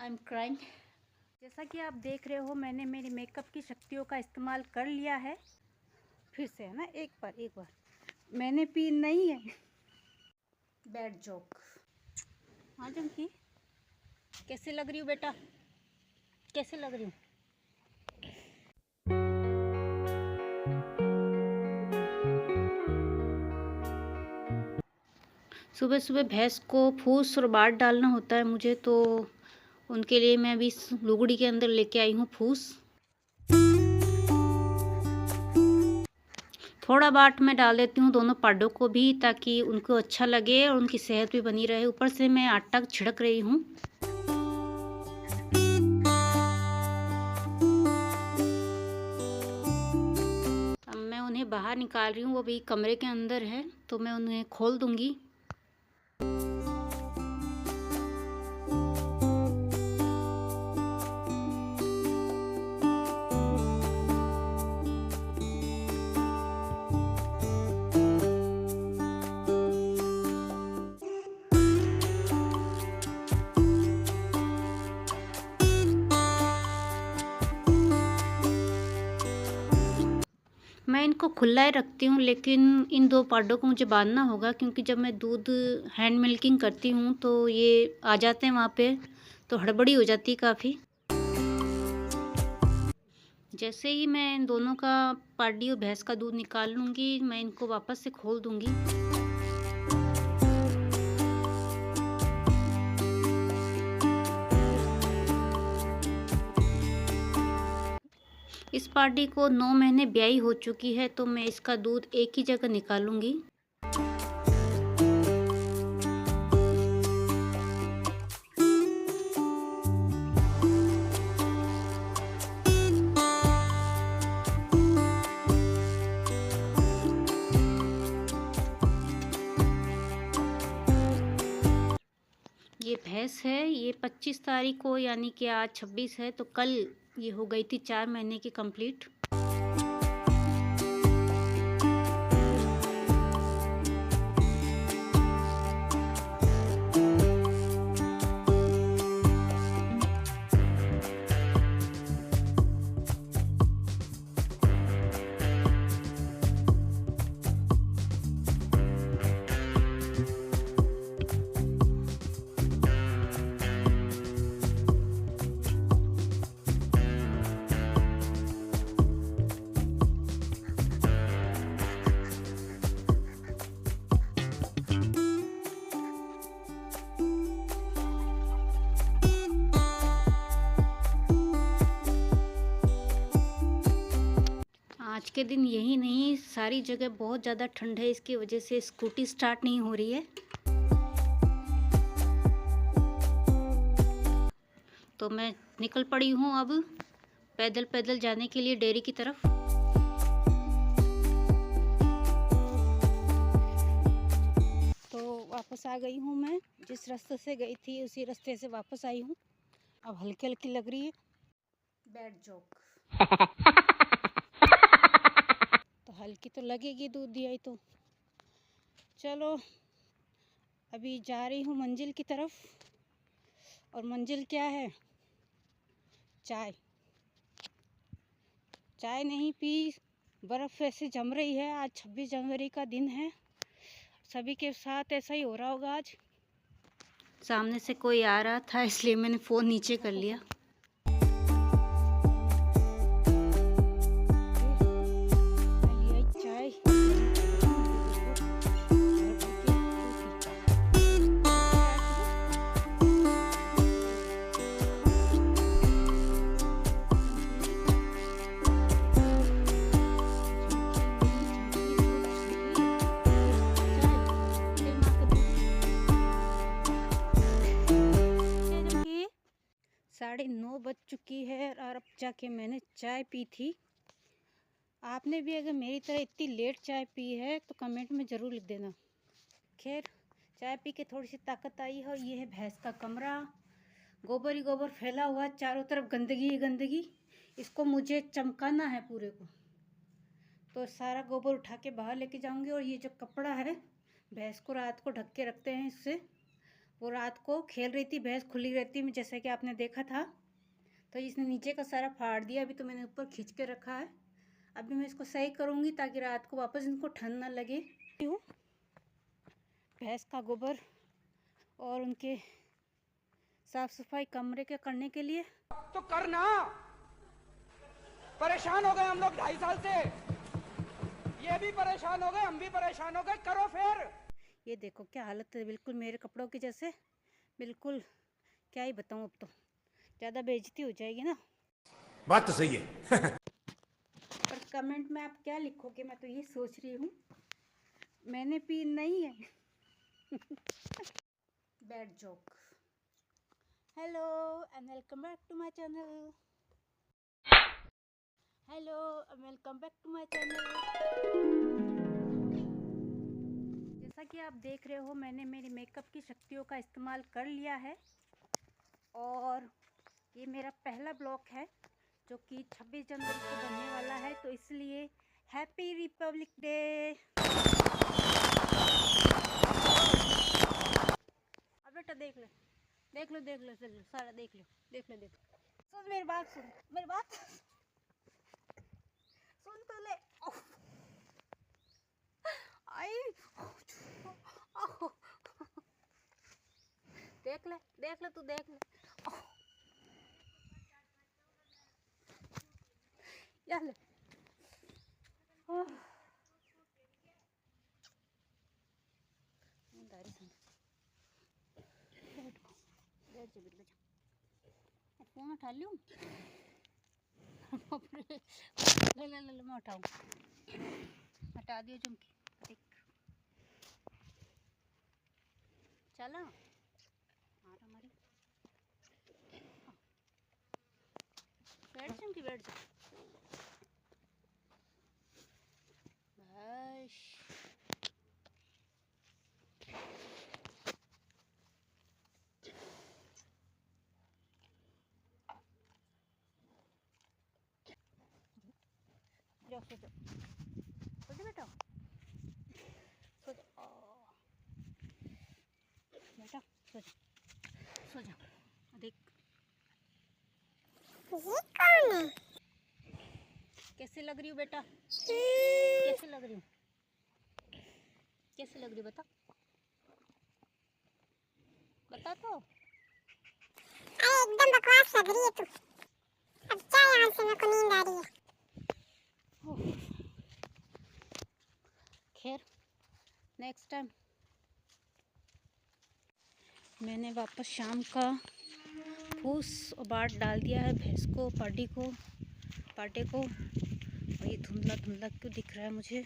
I am crying. जैसा कि आप देख रहे हो, मैंने मेरी मेकअप की शक्तियों का इस्तेमाल कर लिया है। फिर से है ना, एक बार मैंने पी नहीं है। Bad joke. हाँ जंकी, कैसे लग रही हूँ बेटा, कैसे लग रही हूँ? सुबह सुबह भैंस को फूस और बाट डालना होता है मुझे, तो उनके लिए मैं अभी इस लुगड़ी के अंदर लेके आई हूँ फूस। थोड़ा बाट मैं डाल देती हूँ दोनों पाडों को भी, ताकि उनको अच्छा लगे और उनकी सेहत भी बनी रहे। ऊपर से मैं आटा छिड़क रही हूँ। अब मैं उन्हें बाहर निकाल रही हूँ, वो अभी कमरे के अंदर है, तो मैं उन्हें खोल दूँगी। मैं इनको खुला ही रखती हूँ, लेकिन इन दो पाडों को मुझे बांधना होगा, क्योंकि जब मैं दूध हैंड मिल्किंग करती हूँ तो ये आ जाते हैं वहाँ पे, तो हड़बड़ी हो जाती है काफ़ी। जैसे ही मैं इन दोनों का, पाडी और भैंस का दूध निकाल लूँगी, मैं इनको वापस से खोल दूँगी। इस पार्टी को 9 महीने ब्याई हो चुकी है, तो मैं इसका दूध एक ही जगह निकालूंगी। ये भैंस है, ये 25 तारीख को, यानी कि आज 26 है, तो कल ये हो गई थी 4 महीने की कंप्लीट। आज के दिन यही नहीं, सारी जगह बहुत ज़्यादा ठंड है, इसकी वजह से स्कूटी स्टार्ट नहीं हो रही है। तो मैं निकल पड़ी हूँ अब पैदल पैदल जाने के लिए डेयरी की तरफ। तो वापस आ गई हूँ मैं, जिस रास्ते से गई थी उसी रास्ते से वापस आई हूँ। अब हल्की हल्की लग रही है। Bad joke. तो हल्की तो लगेगी, दूध दिया ही तो। चलो, अभी जा रही हूँ मंजिल की तरफ। और मंजिल क्या है? चाय। चाय नहीं पी, बर्फ़ ऐसे जम रही है। आज 26 जनवरी का दिन है, सभी के साथ ऐसा ही हो रहा होगा आज। सामने से कोई आ रहा था, इसलिए मैंने फ़ोन नीचे कर लिया। साढ़े 9 बज चुकी है और अब जाके मैंने चाय पी थी। आपने भी अगर मेरी तरह इतनी लेट चाय पी है तो कमेंट में ज़रूर लिख देना। खैर, चाय पी के थोड़ी सी ताकत आई है। और ये है भैंस का कमरा, गोबर ही गोबर फैला हुआ, चारों तरफ गंदगी ही गंदगी। इसको मुझे चमकाना है पूरे को, तो सारा गोबर उठा के बाहर लेके जाऊंगी। और ये जो कपड़ा है, भैंस को रात को ढक के रखते हैं इससे, वो रात को खेल रही थी, भैंस खुली रहती है जैसे कि आपने देखा था, तो इसने नीचे का सारा फाड़ दिया। अभी तो मैंने ऊपर खींच के रखा है। अभी मैं इसको सही करूँगी ताकि रात को वापस इनको ठंड ना लगे। क्यों भैंस का गोबर और उनके साफ सफाई कमरे के करने के लिए तो करना, परेशान हो गए हम लोग 2.5 साल से, ये भी परेशान हो गए, हम भी परेशान हो गए, करो फिर। ये देखो क्या हालत है, बिल्कुल मेरे कपड़ों की जैसे, बिल्कुल क्या ही बताऊँ। अब तो ज़्यादा बेइज्जती हो जाएगी ना। बात तो सही है। पर कमेंट में आप क्या लिखोगे, मैं तो ये सोच रही हूँ। मैंने पी नहीं है। Bad joke. Hello and welcome back to my channel. Hello and welcome back to my channel. जैसा कि आप देख रहे हो, मैंने मेरी मेकअप की शक्तियों का इस्तेमाल कर लिया है और ये मेरा पहला ब्लॉग है जो कि 26 जनवरी को बनने वाला है, तो इसलिए हैप्पी रिपब्लिक डे। अब बेटा देख लो देख लो देख लो देख लो, सारा देख लो देख लो देख लो। सुन मेरी बात, सुन मेरी बात, सुन तो ले। आई देख ले तू देख ले। या ले। बैठ जा बेटा, बैठ जा। फोन उठा लूँ। ले ले ले मैं उठाऊँ। हटा दियो चुमकी। देख चला मारा मारी। बैठ चुमकी, बैठ जा। बस जाओ सो जाओ, सो जा बेटा, सो जा बेटा, सो जा सो जा। देख ये कौन है? कैसे लग रही हूँ बेटा, कैसे लग रही हूँ, कैसे लग रही हूँ बता, बता तो। अरे एकदम बकवास लग रही है तू। अब क्या, यहाँ से मेरे को नींद आ रही है। खैर नेक्स्ट टाइम। मैंने वापस शाम का फूस और बाट डाल दिया है भैंस को, पार्टी को, पाटे को। और ये धुंधला धुंधला क्यों दिख रहा है मुझे,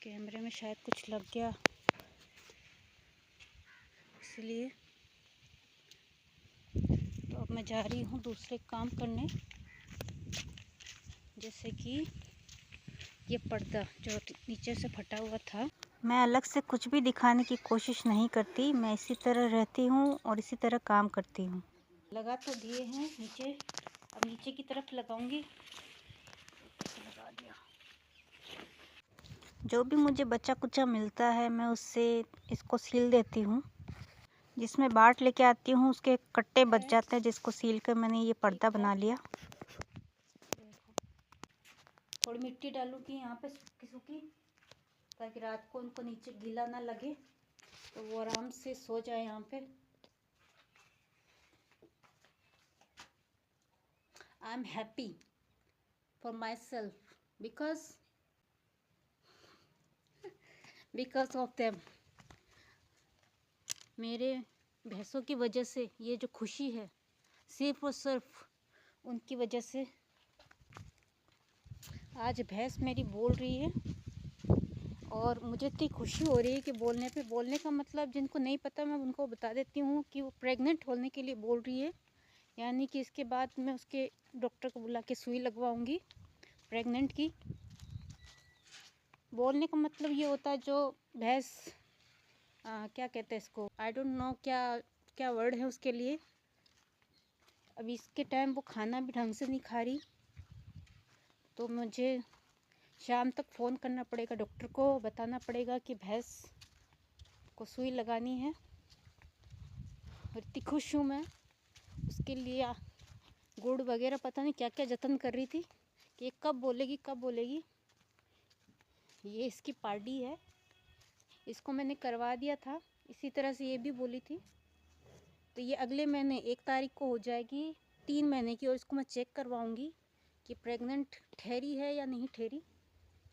कैमरे में शायद कुछ लग गया इसलिए। तो अब मैं जा रही हूँ दूसरे काम करने, जैसे कि ये पर्दा जो नीचे से फटा हुआ था। मैं अलग से कुछ भी दिखाने की कोशिश नहीं करती, मैं इसी तरह रहती हूँ और इसी तरह काम करती हूँ। लगा तो दिए हैं नीचे, अब नीचे की तरफ लगाऊंगी। लगा दिया। जो भी मुझे बचा कुचा मिलता है मैं उससे इसको सील देती हूँ। जिसमें बाट लेके आती हूँ उसके कट्टे बच जाते हैं, जिसको सील कर मैंने ये पर्दा बना लिया। थोड़ी मिट्टी डालूंगी यहाँ पे सूखी सूखी, ताकि रात को उनको नीचे गीला ना लगे, तो वो आराम से सो जाए यहाँ पे। I am happy for my self because of them. मेरे भैंसों की वजह से ये जो खुशी है, सिर्फ और सिर्फ उनकी वजह से। आज भैंस मेरी बोल रही है और मुझे इतनी खुशी हो रही है कि बोलने का मतलब जिनको नहीं पता मैं उनको बता देती हूँ कि वो प्रेग्नेंट होने के लिए बोल रही है। यानी कि इसके बाद मैं उसके डॉक्टर को बुला के सुई लगवाऊंगी प्रेग्नेंट की। बोलने का मतलब ये होता है जो भैंस क्या कहते हैं इसको, आई डोंट नो क्या क्या वर्ड है उसके लिए। अभी इसके टाइम वो खाना भी ढंग से नहीं खा रही, तो मुझे शाम तक फ़ोन करना पड़ेगा डॉक्टर को, बताना पड़ेगा कि भैंस को सुई लगानी है। और इतनी खुश हूँ मैं, उसके लिए गुड़ वगैरह पता नहीं क्या क्या जतन कर रही थी कि ये कब बोलेगी कब बोलेगी। ये इसकी पार्टी है, इसको मैंने करवा दिया था। इसी तरह से ये भी बोली थी, तो ये अगले महीने 1 तारीख को हो जाएगी 3 महीने की। और इसको मैं चेक करवाऊंगी कि प्रेग्नेंट ठहरी है या नहीं ठहरी।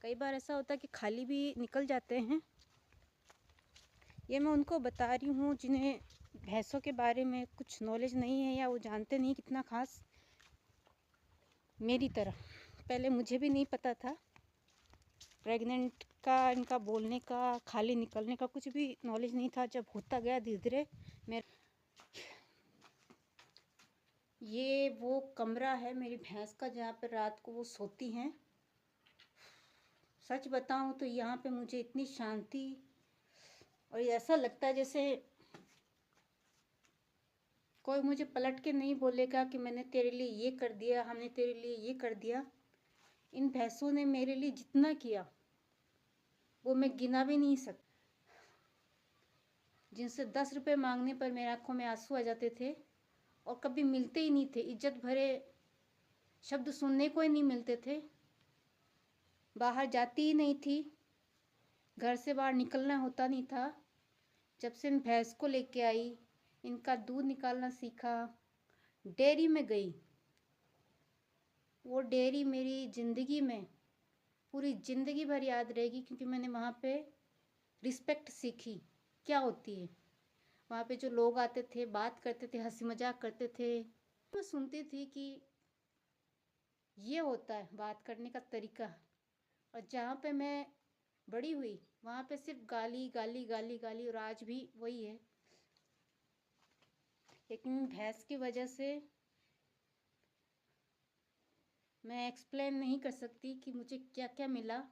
कई बार ऐसा होता है कि खाली भी निकल जाते हैं। ये मैं उनको बता रही हूँ जिन्हें भैंसों के बारे में कुछ नॉलेज नहीं है या वो जानते नहीं कितना खास। मेरी तरह पहले मुझे भी नहीं पता था प्रेग्नेंट का, इनका बोलने का, खाली निकलने का कुछ भी नॉलेज नहीं था। जब होता गया धीरे धीरे ये वो कमरा है मेरी भैंस का जहाँ पे रात को वो सोती हैं। सच बताऊँ तो यहाँ पे मुझे इतनी शांति और ऐसा लगता है जैसे कोई मुझे पलट के नहीं बोलेगा कि मैंने तेरे लिए ये कर दिया, हमने तेरे लिए ये कर दिया। इन भैंसों ने मेरे लिए जितना किया वो मैं गिना भी नहीं सकती। जिनसे 10 रुपये मांगने पर मेरी आंखों में आंसू आ जाते थे और कभी मिलते ही नहीं थे। इज्जत भरे शब्द सुनने को ही नहीं मिलते थे। बाहर जाती ही नहीं थी, घर से बाहर निकलना होता नहीं था। जब से इन भैंस को लेके आई, इनका दूध निकालना सीखा, डेयरी में गई, वो डेयरी मेरी ज़िंदगी में पूरी ज़िंदगी भर याद रहेगी। क्योंकि मैंने वहाँ पे रिस्पेक्ट सीखी क्या होती है। वहाँ पे जो लोग आते थे, बात करते थे, हंसी मजाक करते थे, मैं सुनती थी कि ये होता है बात करने का तरीका। और जहाँ पे मैं बड़ी हुई वहाँ पे सिर्फ गाली गाली गाली गाली, और आज भी वही है। लेकिन भैंस की वजह से मैं एक्सप्लेन नहीं कर सकती कि मुझे क्या क्या मिला।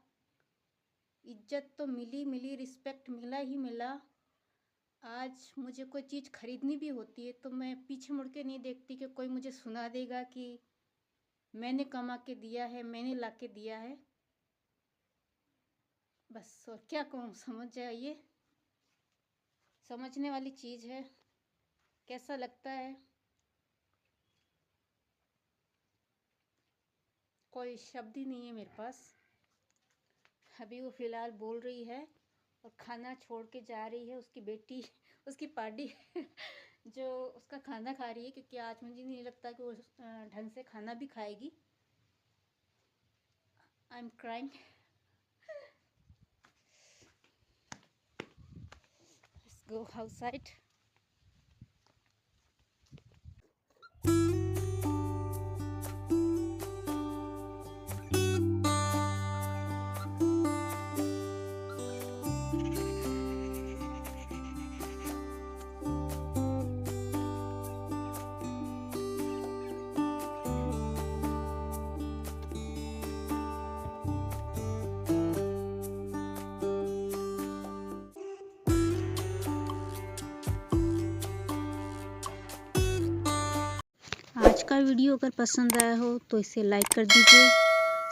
इज्जत तो मिली, रिस्पेक्ट मिला ही मिला। आज मुझे कोई चीज़ खरीदनी भी होती है तो मैं पीछे मुड़ के नहीं देखती कि कोई मुझे सुना देगा कि मैंने कमा के दिया है, मैंने ला के दिया है। बस और क्या कहूँ, समझ जाइए, समझने वाली चीज़ है। कैसा लगता है, कोई शब्द ही नहीं है मेरे पास। अभी वो फ़िलहाल बोल रही है और खाना छोड़ के जा रही है। उसकी बेटी, उसकी पार्टी जो उसका खाना खा रही है, क्योंकि आज मुझे नहीं लगता कि वो ढंग से खाना भी खाएगी। I am crying. Let's go outside. आज का वीडियो अगर पसंद आया हो तो इसे लाइक कर दीजिए,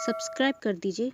सब्सक्राइब कर दीजिए।